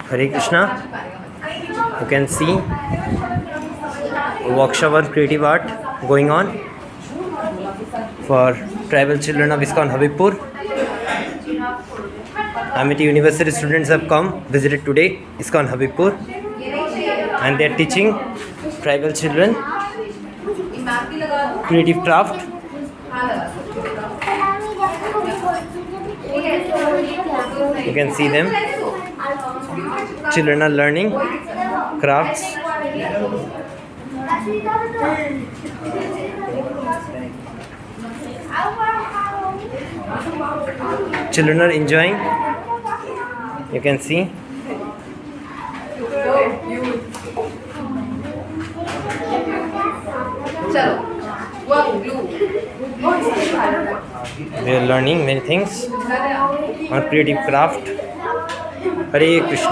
Hare Krishna. You can see workshop on creative art going on for tribal children of ISKCON Habibpur. Amity University students have come, visited today ISKCON Habibpur, and they are teaching tribal children creative craft. You can see them. Children are learning crafts. Children are enjoying. You can see. They are learning many things on creative craft. Hare Krishna.